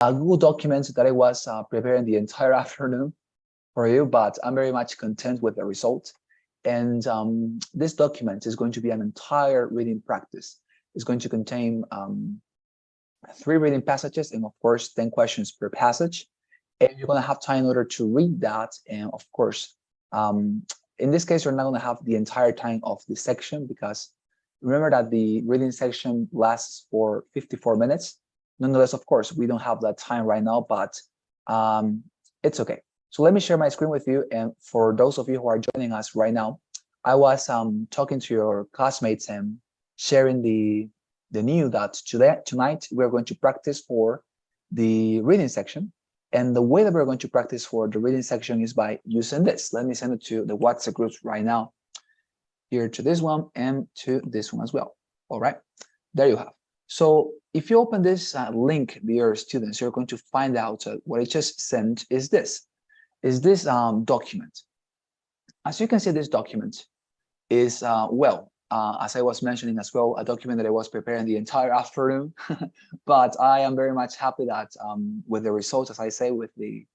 Google Documents that I was preparing the entire afternoon for you, but I'm very much content with the result. And this document is going to be an entire reading practice. It's going to contain 3 reading passages and, of course, 10 questions per passage. And you're going to have time in order to read that. And, of course, in this case, you're not going to have the entire time of the section because remember that the reading section lasts for 54 minutes. Nonetheless, of course, we don't have that time right now, but it's okay. So let me share my screen with you. And for those of you who are joining us right now, I was talking to your classmates and sharing the news that tonight we're going to practice for the reading section. And the way that we're going to practice for the reading section is by using this. Let me send it to the WhatsApp groups right now, here to this one and to this one as well. All right, there you have. So if you open this link, dear students, you're going to find out what I just sent is this document. As you can see, this document is, as I was mentioning as well, a document that I was preparing the entire afternoon. But I am very much happy that with the results, as I say, with the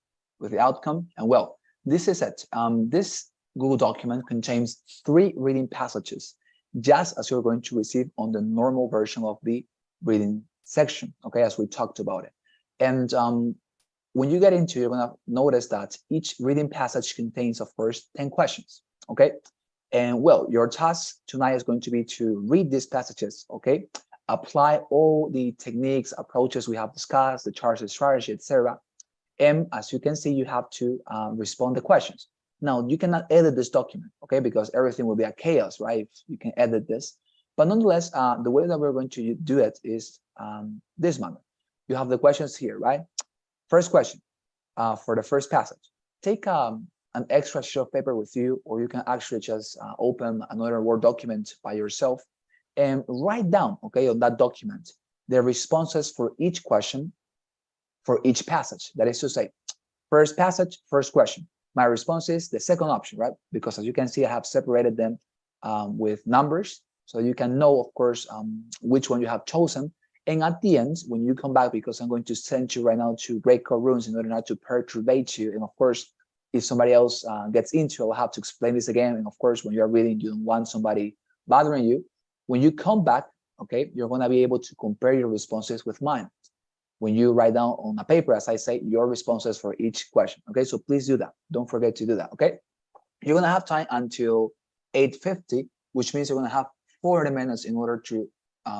outcome. And well, this is it. This Google document contains 3 reading passages, just as you're going to receive on the normal version of the reading section, okay, as we talked about it. And when you get into it, you're going to notice that each reading passage contains, of course, 10 questions, okay? And well, your task tonight is going to be to read these passages, okay? Apply all the techniques, approaches we have discussed, the charts, the strategy, etc. And as you can see, you have to respond to questions. Now, you cannot edit this document, okay? Because everything will be a chaos, right? If you can edit this. But nonetheless, the way that we're going to do it is this manner. You have the questions here, right? First question for the first passage. Take an extra sheet of paper with you, or you can actually just open another Word document by yourself and write down, okay, on that document, the responses for each question for each passage. That is to say, first passage, first question. My response is the second option, right? Because as you can see, I have separated them with numbers. So you can know, of course, which one you have chosen. And at the end, when you come back, because I'm going to send you right now to breakout rooms in order not to perturbate you. And of course, if somebody else gets into it, I'll have to explain this again. And of course, when you're reading, you don't want somebody bothering you. When you come back, okay, you're going to be able to compare your responses with mine. When you write down on a paper, as I say, your responses for each question. Okay, so please do that. Don't forget to do that. Okay, you're going to have time until 8:50, which means you're going to have 40 minutes in order to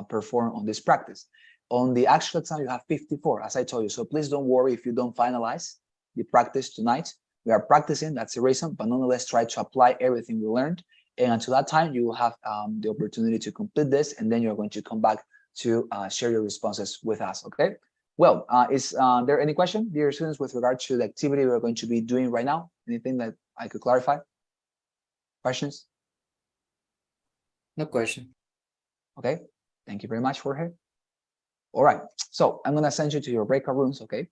perform on this practice. On the actual exam, you have 54, as I told you. So please don't worry if you don't finalize the practice tonight. We are practicing, that's the reason, but nonetheless, try to apply everything we learned. And until that time, you will have the opportunity to complete this, and then you're going to come back to share your responses with us, okay? Well, is there any question, dear students, with regard to the activity we're going to be doing right now? Anything that I could clarify? Questions? No question. Okay, thank you very much, Jorge. All right, so I'm gonna send you to your breakout rooms, okay?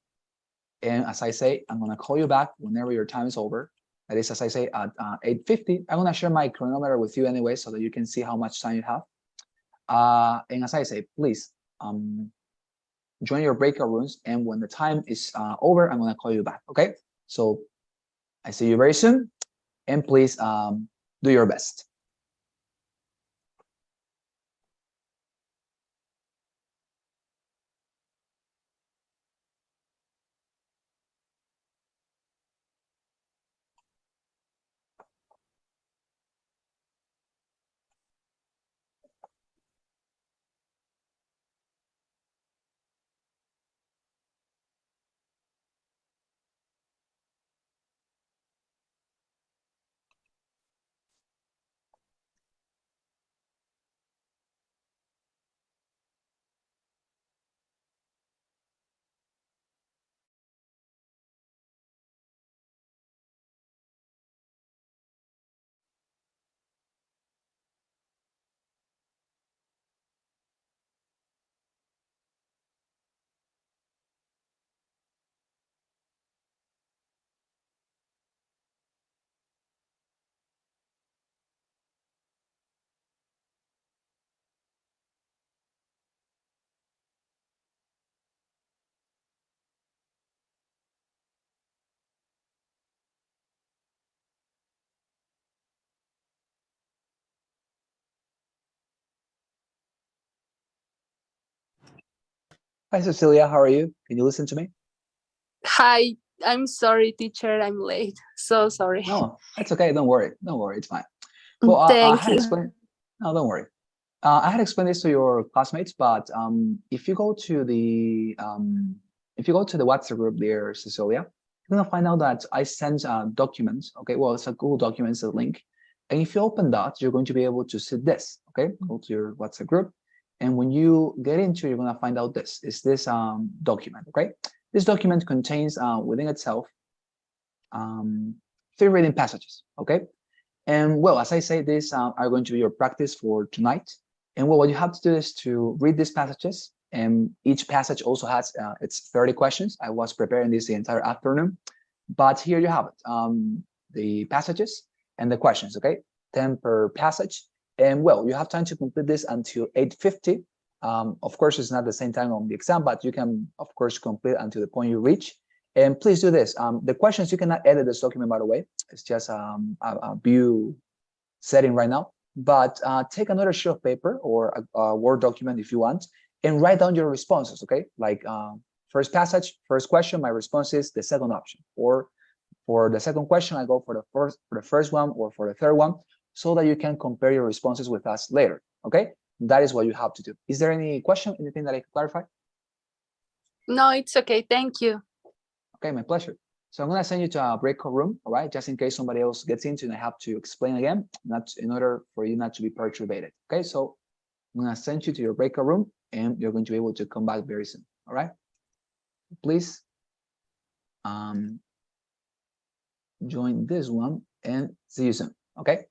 And as I say, I'm gonna call you back whenever your time is over. That is, as I say, at 8:50. I'm gonna share my chronometer with you anyway, so that you can see how much time you have. And as I say, please join your breakout rooms. And when the time is over, I'm gonna call you back, okay? So I see you very soon, and please do your best. Hi, Cecilia. How are you? Can you listen to me? Hi, I'm sorry, teacher. I'm late. So sorry. No, that's okay. Don't worry. Don't worry. It's fine. Well, I Thank had you. explained. No, don't worry. I had explained this to your classmates, but if you go to the WhatsApp group there, Cecilia, you're gonna find out that I sent documents. Okay, well, it's a Google Documents link, and if you open that, you're going to be able to see this. Okay, go to your WhatsApp group, and when you get into, you're gonna find out this is this document. Okay, this document contains within itself um, three reading passages. Okay, and well, as I say, these are going to be your practice for tonight. And well, what you have to do is to read these passages. And each passage also has its 30 questions. I was preparing this the entire afternoon, but here you have it. The passages and the questions, okay? 10 per passage. And well, you have time to complete this until 8:50. Of course, it's not the same time on the exam, but you can, of course, complete until the point you reach. And please do this. The questions, you cannot edit this document, by the way. It's just a view setting right now. But take another sheet of paper or a Word document if you want, and write down your responses, okay? Like first passage, first question, my response is the second option. Or for the second question, I go for the first one or for the third one, so that you can compare your responses with us later, okay? That is what you have to do. Is there any question, anything that I can clarify? No, it's okay. Thank you. Okay, my pleasure. So I'm gonna send you to a breakout room, all right? Just in case somebody else gets into and I have to explain again, not in order for you not to be perturbated. Okay, so I'm gonna send you to your breakout room and you're going to be able to come back very soon. All right. Please join this one and see you soon. Okay.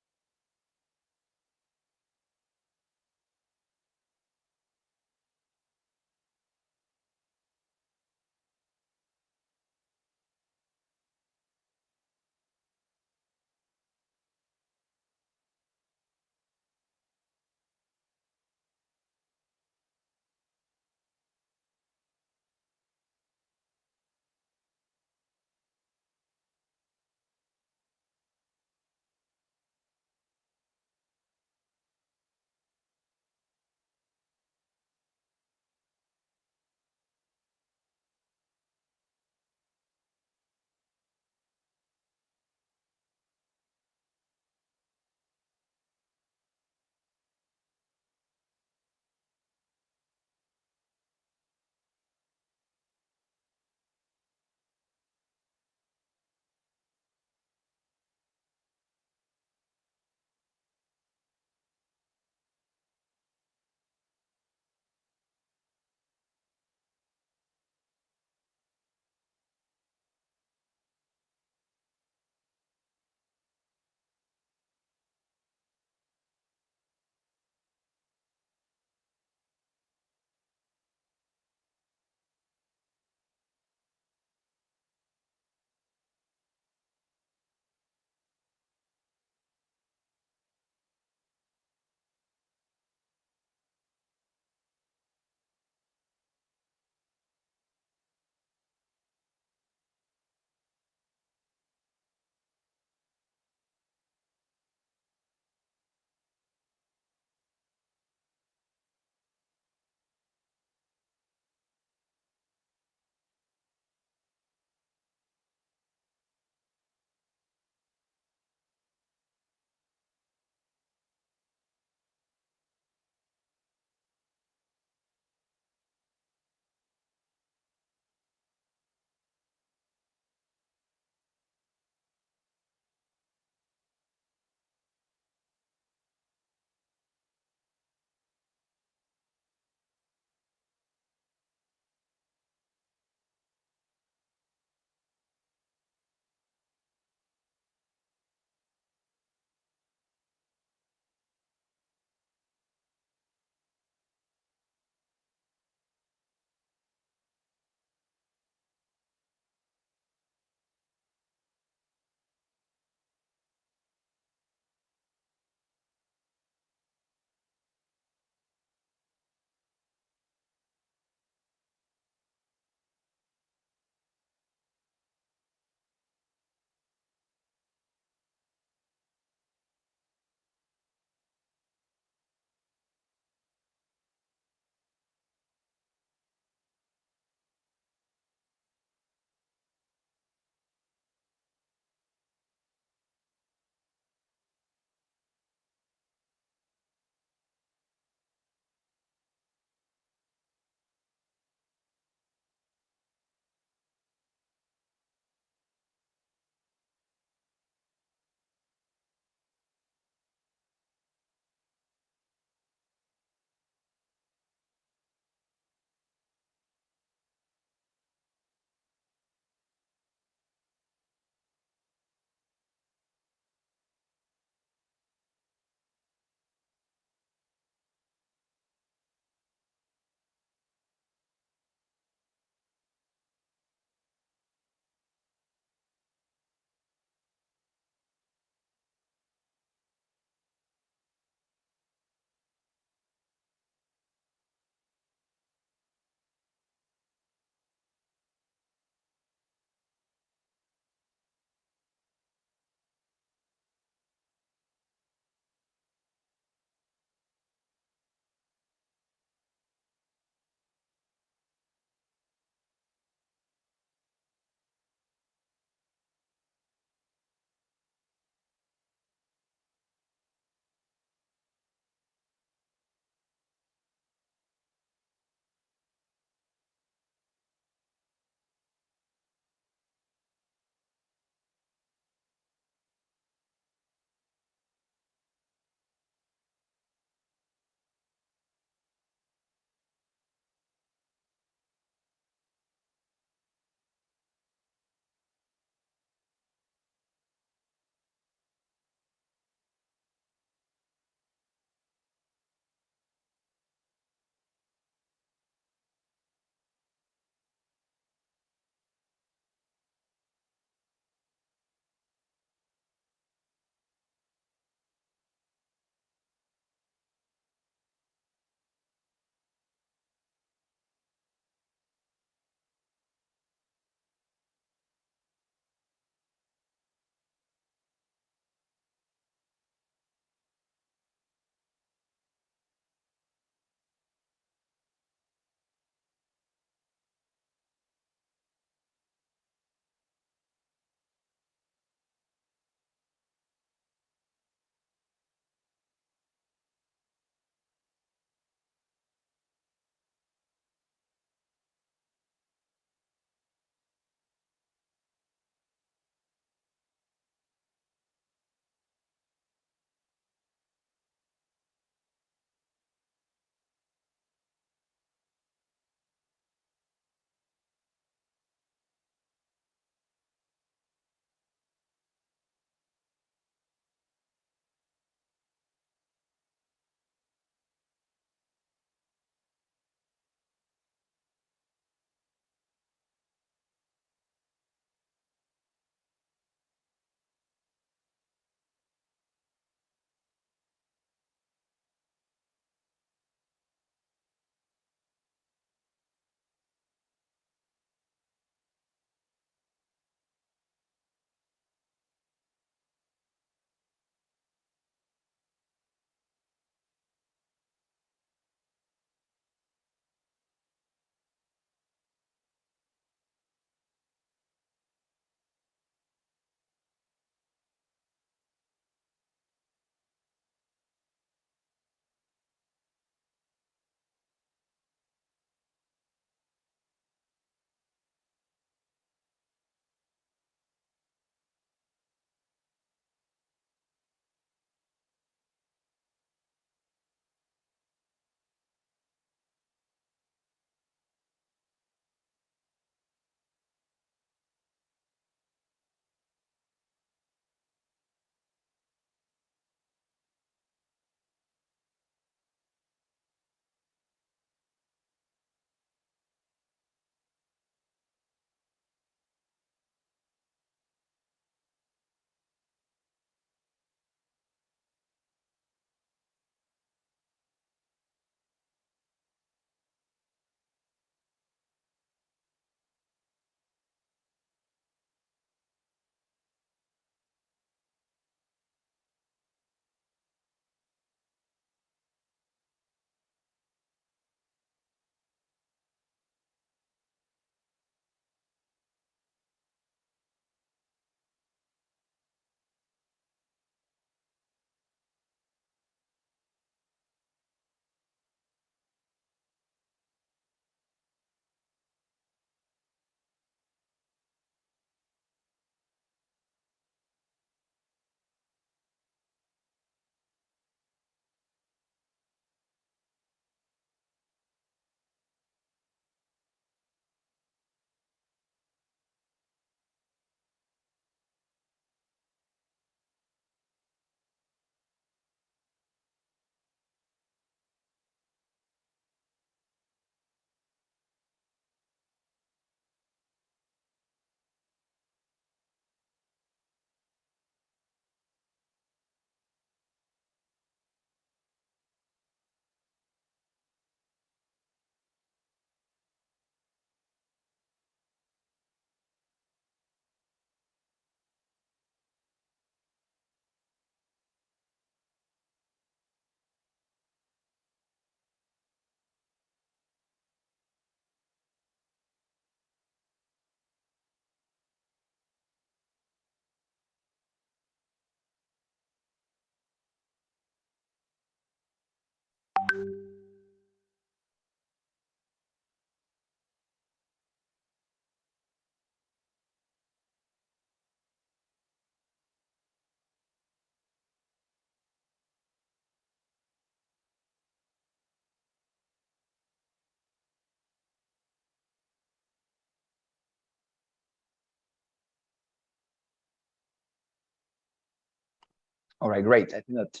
All right, great. I think that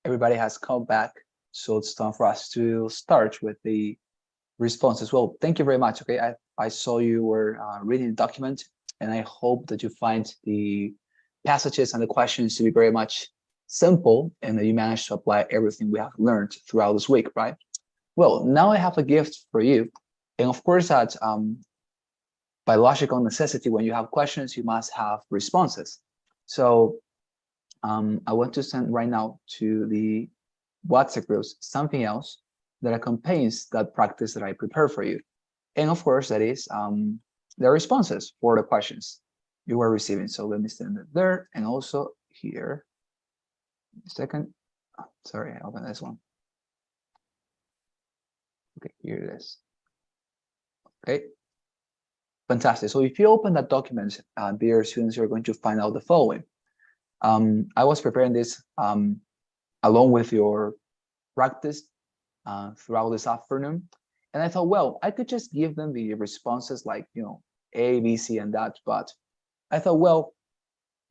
everybody has come back. So it's time for us to start with the responses. Well, thank you very much. Okay, I saw you were reading the document, and I hope that you find the passages and the questions to be very much simple and that you managed to apply everything we have learned throughout this week, right? Well, now I have a gift for you. And of course, that by logical necessity, when you have questions, you must have responses. So I want to send right now to the WhatsApp groups something else that accompanies that practice that I prepare for you. And of course, that is the responses for the questions you were receiving. So let me send it there and also here. A second. Oh, sorry, I opened this one. Okay, here it is. Okay. Fantastic. So if you open that document, dear students, you're going to find out the following. I was preparing this along with your practice throughout this afternoon. And I thought, well, I could just give them the responses like, A, B, C, and that. But I thought, well,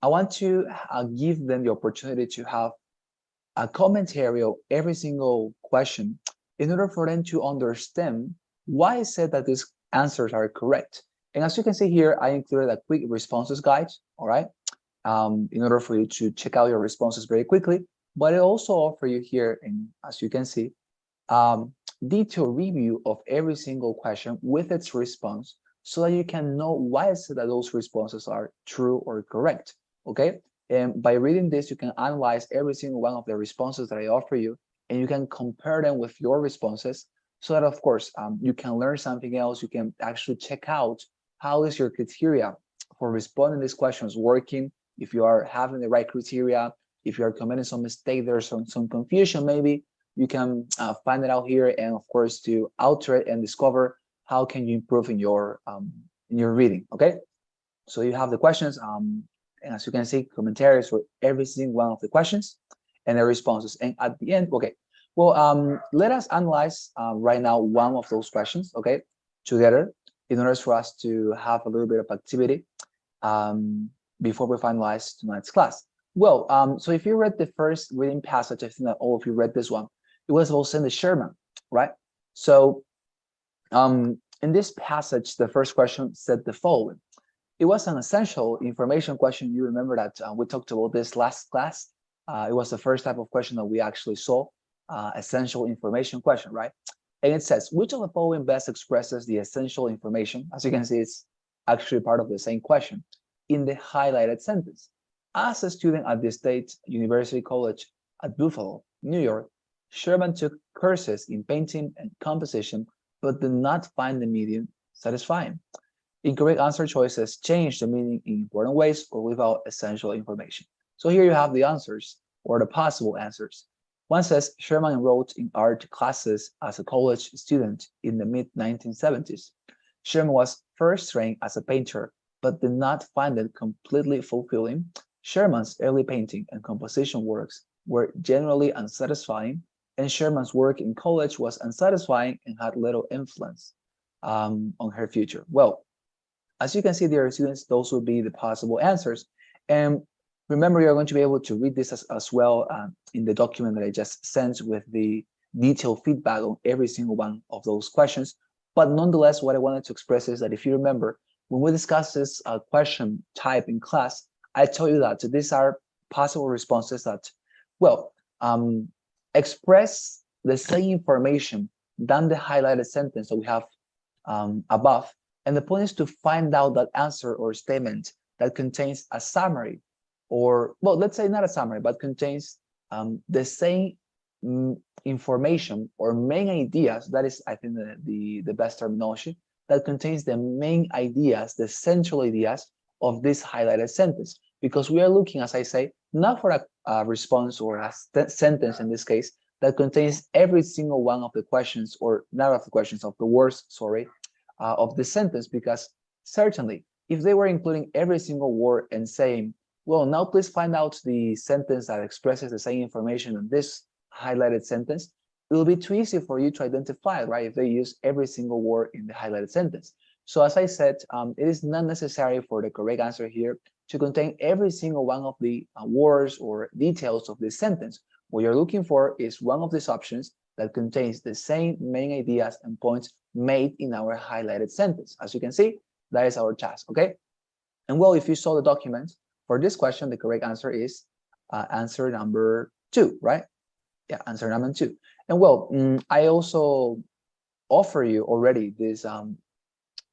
I want to give them the opportunity to have a commentary of every single question in order for them to understand why I said that these answers are correct. And as you can see here, I included a quick responses guide, all right, in order for you to check out your responses very quickly. But I also offer you here, and as you can see, detailed review of every single question with its response so that you can know why I said that those responses are true or correct, okay? And by reading this, you can analyze every single one of the responses that I offer you, and you can compare them with your responses so that, of course, you can learn something else. You can actually check out how is your criteria for responding these questions working, if you are having the right criteria, if you are committing some mistake, there's some confusion maybe, you can find it out here, and of course to alter it and discover how can you improve in your reading. Okay, so you have the questions, and as you can see, commentaries for every single one of the questions and their responses. And at the end, okay, well, let us analyze right now one of those questions, okay, together in order for us to have a little bit of activity before we finalize tonight's class. Well, so if you read the first reading passage, I think that all of you read this one. It was about Cindy Sherman, right? So in this passage, the first question said the following. It was an essential information question. You remember that we talked about this last class. It was the first type of question that we actually saw, essential information question, right? And it says, which of the following best expresses the essential information? As you can see, it's actually part of the same question in the highlighted sentence. As a student at the State University College at Buffalo, New York, Sherman took courses in painting and composition, but did not find the medium satisfying. Incorrect answer choices change the meaning in important ways or without essential information. So here you have the answers or the possible answers. One says Sherman enrolled in art classes as a college student in the mid-1970s. Sherman was first trained as a painter, but did not find it completely fulfilling. Sherman's early painting and composition works were generally unsatisfying, and Sherman's work in college was unsatisfying and had little influence on her future. Well, as you can see, dear students, those would be the possible answers. And remember, you're going to be able to read this as well in the document that I just sent with the detailed feedback on every single one of those questions. But nonetheless, what I wanted to express is that if you remember, when we discussed this question type in class, I told you that these are possible responses that, well, express the same information than the highlighted sentence that we have above. And the point is to find out that answer or statement that contains a summary, or, well, let's say not a summary, but contains the same information or main ideas. That is, I think, the best terminology, that contains the main ideas, the central ideas of this highlighted sentence. Because we are looking, as I say, not for a response or a sentence in this case that contains every single one of the questions, or not of the questions, of the words, sorry, of the sentence, because certainly if they were including every single word and saying, well, now please find out the sentence that expresses the same information in this highlighted sentence, it will be too easy for you to identify, right, if they use every single word in the highlighted sentence. So as I said, it is not necessary for the correct answer here to contain every single one of the words or details of this sentence. What you're looking for is one of these options that contains the same main ideas and points made in our highlighted sentence. As you can see, that is our task, okay? And well, if you saw the document for this question, the correct answer is answer number 2, right? Yeah, answer number 2. And well, I also offer you already this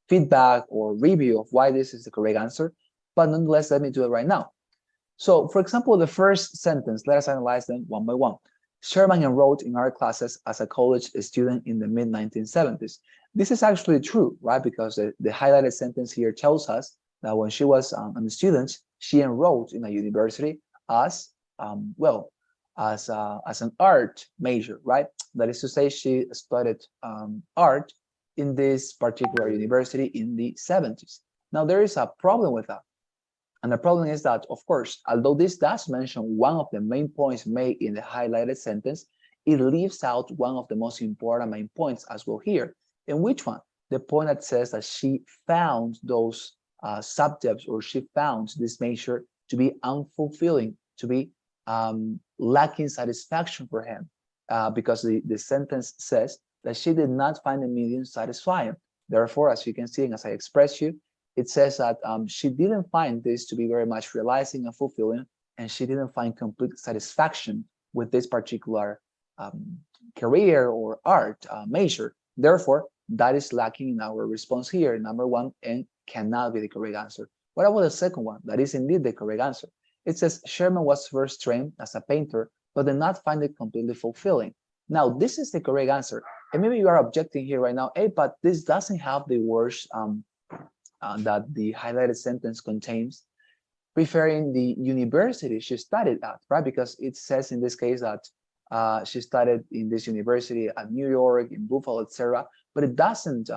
feedback or review of why this is the correct answer, but nonetheless, let me do it right now. So, for example, the first sentence, let us analyze them one by one. Sherman enrolled in our classes as a college student in the mid-1970s. This is actually true, right? Because the highlighted sentence here tells us that when she was a student, she enrolled in a university as, as an art major, right? That is to say, she studied art in this particular university in the 70s. Now, there is a problem with that. And the problem is that, of course, although this does mention one of the main points made in the highlighted sentence, it leaves out one of the most important main points as well here. And which one? The point that says that she found those subjects, or she found this major to be unfulfilling, to be lacking satisfaction for him, because the sentence says that she did not find the medium satisfying. Therefore, as you can see, and as I expressed you, it says that she didn't find this to be very much realizing and fulfilling, and she didn't find complete satisfaction with this particular career or art major. Therefore, that is lacking in our response here, number 1, and cannot be the correct answer. What about the second one? That is indeed the correct answer. It says Sherman was first trained as a painter, but did not find it completely fulfilling. Now, this is the correct answer. And maybe you are objecting here right now, hey, but this doesn't have the words that the highlighted sentence contains, referring the university she studied at, right? Because it says in this case that she studied in this university at New York, in Buffalo, etc. But it doesn't,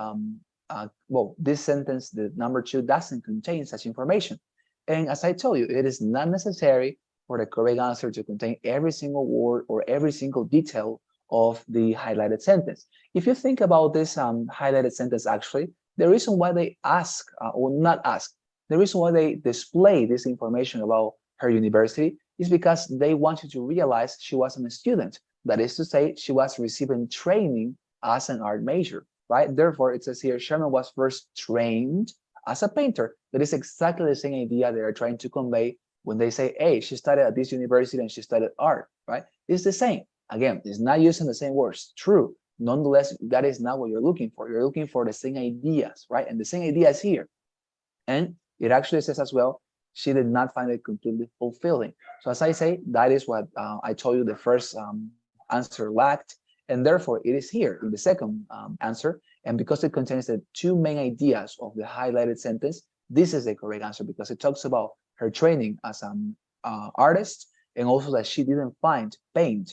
well, this sentence, the number 2, doesn't contain such information. And as I told you, it is not necessary for the correct answer to contain every single word or every single detail of the highlighted sentence. If you think about this highlighted sentence, actually, the reason why they ask, or not ask, the reason why they display this information about her university is because they want you to realize she wasn't a student. That is to say, she was receiving training as an art major, right? Therefore, it says here, Sherman was first trained as a painter. That is exactly the same idea they are trying to convey when they say, hey, she studied at this university and she studied art, right? It's the same. Again, it's not using the same words, true. Nonetheless, that is not what you're looking for. You're looking for the same ideas, right? And the same ideas here. And it actually says as well, she did not find it completely fulfilling. So as I say, that is what I told you the first answer lacked. And therefore, it is here in the second answer. And because it contains the 2 main ideas of the highlighted sentence, this is the correct answer because it talks about her training as an artist, and also that she didn't find painting,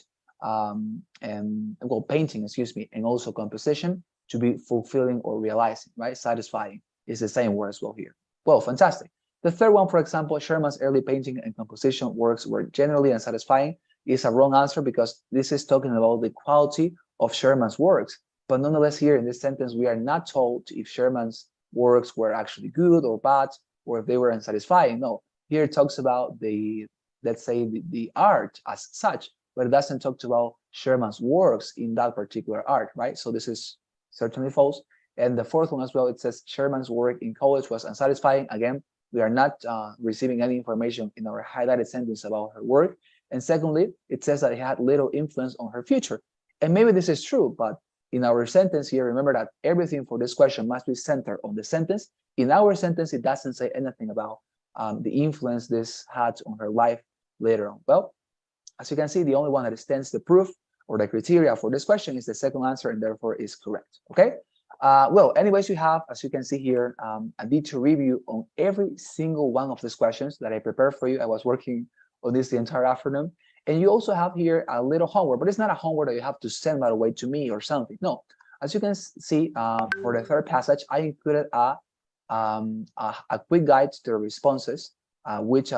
excuse me, and also composition to be fulfilling or realizing, right? Satisfying is the same word as well here. Well, fantastic. The third one, for example, Sherman's early painting and composition works were generally unsatisfying, is a wrong answer because this is talking about the quality of Sherman's works. But nonetheless, here in this sentence, we are not told if Sherman's works were actually good or bad, or if they were unsatisfying. No, here it talks about the, let's say, the art as such, but it doesn't talk about Sherman's works in that particular art, right? So this is certainly false. And the fourth one as well, it says Sherman's work in college was unsatisfying. Again, we are not receiving any information in our highlighted sentence about her work. And secondly, it says that it had little influence on her future. And maybe this is true, but in our sentence here, remember that everything for this question must be centered on the sentence. In our sentence, it doesn't say anything about the influence this had on her life later on. Well, as you can see, the only one that stands the proof or the criteria for this question is the second answer, and therefore is correct, okay? Well, anyways, you have, as you can see here, a detailed review on every single one of these questions that I prepared for you. I was working on this the entire afternoon. And you also have here a little homework, but it's not a homework that you have to send right away to me or something. No, as you can see, for the third passage, I included a quick guide to the responses, which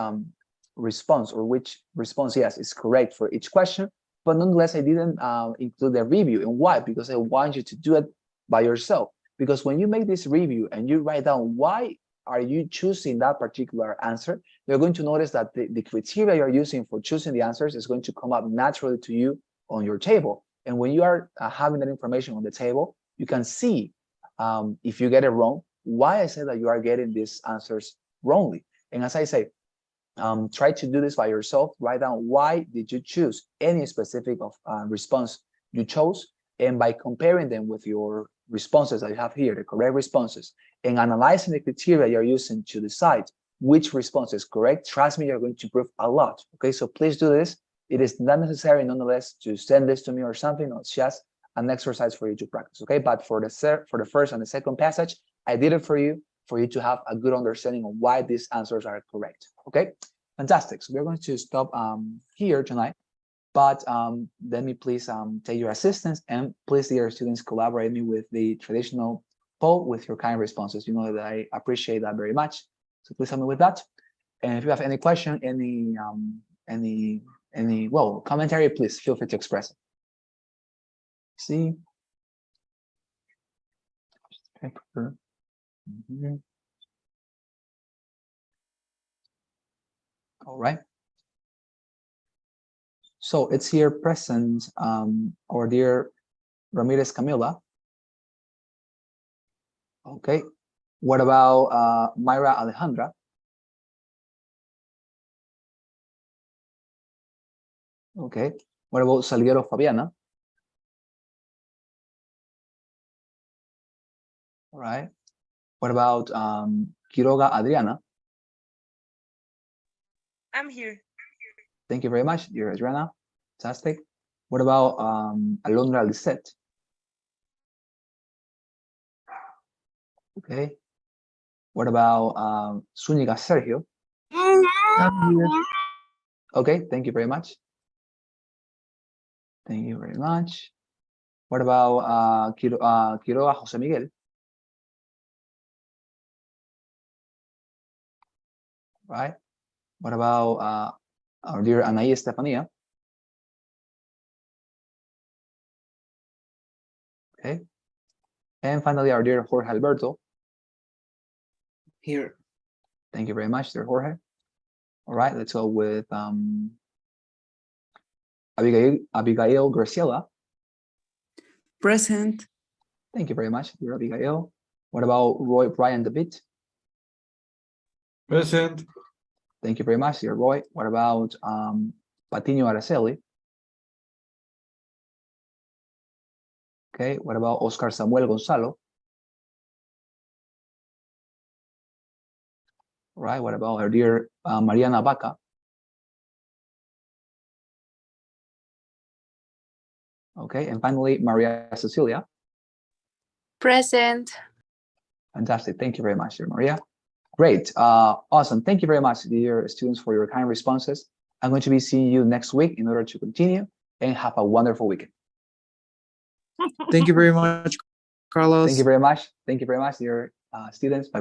response, yes, is correct for each question. But nonetheless, I didn't include the review. And why? Because I want you to do it by yourself. Because when you make this review and you write down why are you choosing that particular answer, you're going to notice that the criteria you're using for choosing the answers is going to come up naturally to you on your table. And when you are having that information on the table, you can see if you get it wrong, why I say that you are getting these answers wrongly. And as I say, try to do this by yourself. Write down why did you choose any specific response you chose, and by comparing them with your responses that you have here, the correct responses, and analyzing the criteria you're using to decide which response is correct, trust me, you're going to improve a lot. Okay, so please do this. It is not necessary, nonetheless, to send this to me or something. No, it's just an exercise for you to practice. Okay, but for the first and the second passage, I did it for you to have a good understanding of why these answers are correct. Okay, fantastic. So we're going to stop here tonight. But let me please take your assistance, and please, dear students, collaborate me with the traditional poll with your kind responses. You know that I appreciate that very much. So please help me with that. And if you have any question, any commentary, please feel free to express it. See. All right. So it's here present, our dear Ramirez Camila. Okay. What about Mayra Alejandra? Okay. What about Salguero Fabiana? All right. What about Quiroga Adriana? I'm here. Thank you very much, dear Adriana. Fantastic. What about Alondra Lisette? Okay. What about Zúñiga Sergio? I'm here. Okay, thank you very much. Thank you very much. What about Quiroga José Miguel? Right. What about our dear Anaí Estefania? Okay. And finally, our dear Jorge Alberto. Here. Thank you very much, dear Jorge. All right, let's go with Abigail Graciela. Present. Thank you very much, dear Abigail. What about Roy Brian DeBitt? Present. Thank you very much, dear Roy. What about Patiño Araceli? Okay, what about Oscar Samuel Gonzalo? All right, what about our dear Mariana Baca? Okay, and finally, Maria Cecilia. Present. Fantastic. Thank you very much, dear Maria. Great. Awesome. Thank you very much, dear students, for your kind responses. I'm going to be seeing you next week in order to continue, and have a wonderful weekend. Thank you very much, Carlos. Thank you very much. Thank you very much, dear students. Bye.